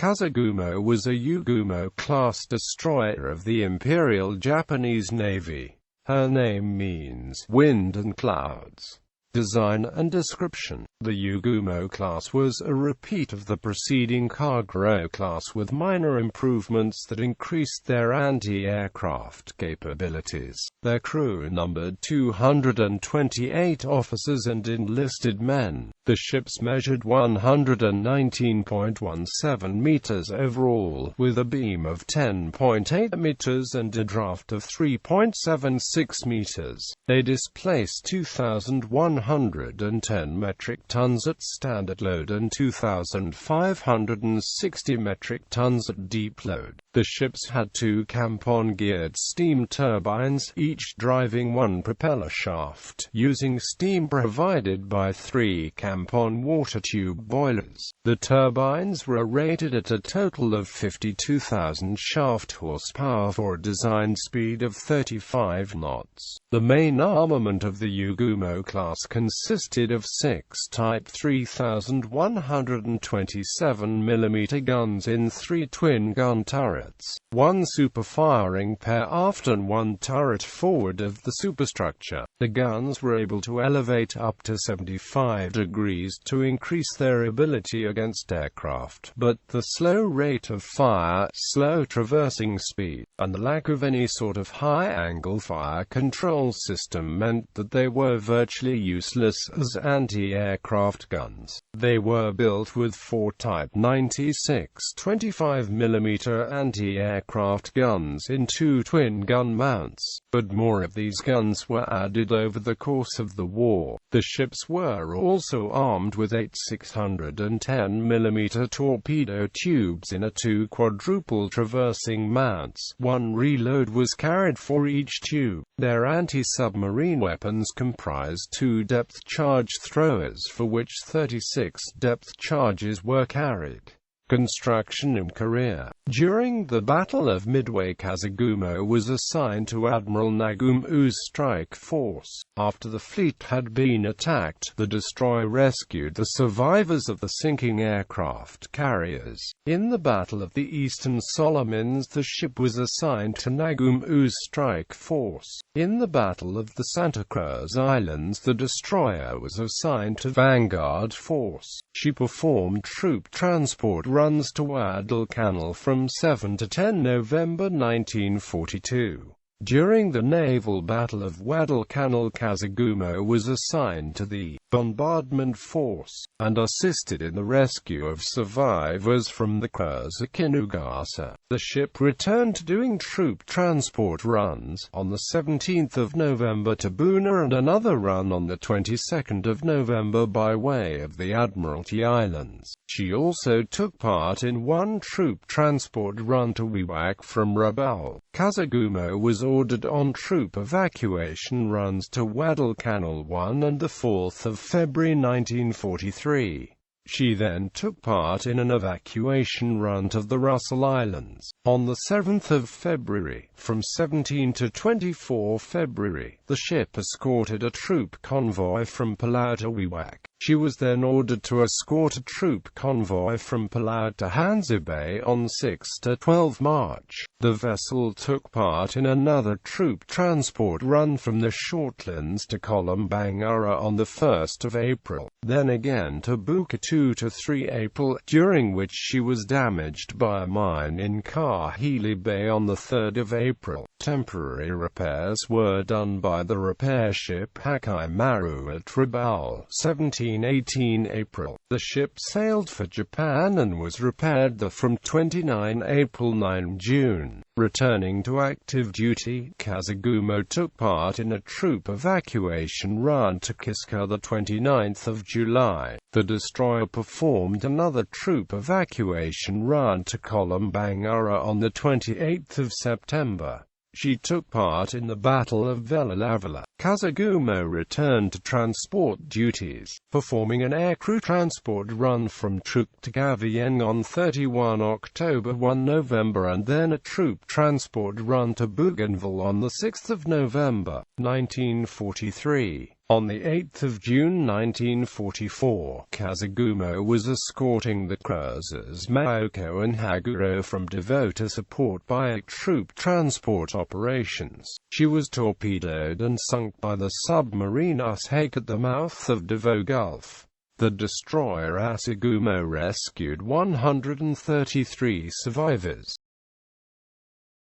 Kazagumo was a Yūgumo-class destroyer of the Imperial Japanese Navy. Her name means wind and clouds. Design and description. The Yūgumo-class was a repeat of the preceding Kazagumo-class with minor improvements that increased their anti-aircraft capabilities. Their crew numbered 228 officers and enlisted men. The ships measured 119.17 meters overall, with a beam of 10.8 meters and a draft of 3.76 meters. They displaced 2,110 metric tons at standard load and 2,560 metric tons at deep load. The ships had two camp-on-geared steam turbines, each driving one propeller shaft, using steam provided by three camp-on water tube boilers. The turbines were rated at a total of 52,000 shaft horsepower for a design speed of 35 knots. The main armament of the Yūgumo-class consisted of 6 Type 3,127mm guns in 3 twin-gun turrets, 1 super-firing pair aft and 1 turret forward of the superstructure. The guns were able to elevate up to 75 degrees to increase their ability against aircraft, but the slow rate of fire, slow traversing speed, and the lack of any sort of high-angle fire control system meant that they were virtually useless as anti-aircraft guns. They were built with 4 Type 96 25mm anti-aircraft guns in 2 twin-gun mounts, but more of these guns were added over the course of the war. The ships were also armed with 8 610mm torpedo tubes in 2 quadruple traversing mounts. 1 reload was carried for each tube. Their anti-submarine weapons comprised 2 depth charge throwers for which 36 depth charges were carried. Construction and career. During the Battle of Midway, Kazagumo was assigned to Admiral Nagumo's strike force. After the fleet had been attacked, the destroyer rescued the survivors of the sinking aircraft carriers. In the Battle of the Eastern Solomons, the ship was assigned to Nagumo's strike force. In the Battle of the Santa Cruz Islands, the destroyer was assigned to Vanguard Force. She performed troop transport runs to Guadalcanal from 7 to 10 November 1942. During the naval battle of Guadalcanal, Kazagumo was assigned to the bombardment force, and assisted in the rescue of survivors from the cruiser Kinugasa. The ship returned to doing troop transport runs on the 17th of November to Buna and another run on the 22nd of November by way of the Admiralty Islands. She also took part in 1 troop transport run to Wewak from Rabaul. Kazagumo was ordered on troop evacuation runs to Guadalcanal 1 and 4 February 1943. She then took part in an evacuation run to the Russell Islands. On the 7th of February, from 17 to 24 February, the ship escorted a troop convoy from Palau to Wewak. She was then ordered to escort a troop convoy from Palau to Hansa Bay on 6 to 12 March. The vessel took part in another troop transport run from the Shortlands to Kolombangara on the 1st of April, then again to Buka 2 to 3 April, during which she was damaged by a mine in Kahili Bay on the 3rd of April. Temporary repairs were done by the repair ship Hakai Maru at Rabaul, 17-18 April. The ship sailed for Japan and was repaired from 29 April 9 June. Returning to active duty, Kazagumo took part in a troop evacuation run to Kiska the 29th of July. The destroyer performed another troop evacuation run to Kolombangara on the 28th of September. She took part in the Battle of Velalavela. Kazagumo returned to transport duties, performing an aircrew transport run from Truk to Kavieng on 31 October 1 November and then a troop transport run to Bougainville on 6 November 1943. On 8 June 1944, Kazagumo was escorting the cruisers Maoko and Haguro from Davao to support Biak troop transport operations. She was torpedoed and sunk by the submarine Usake at the mouth of Davao Gulf. The destroyer Kazagumo rescued 133 survivors.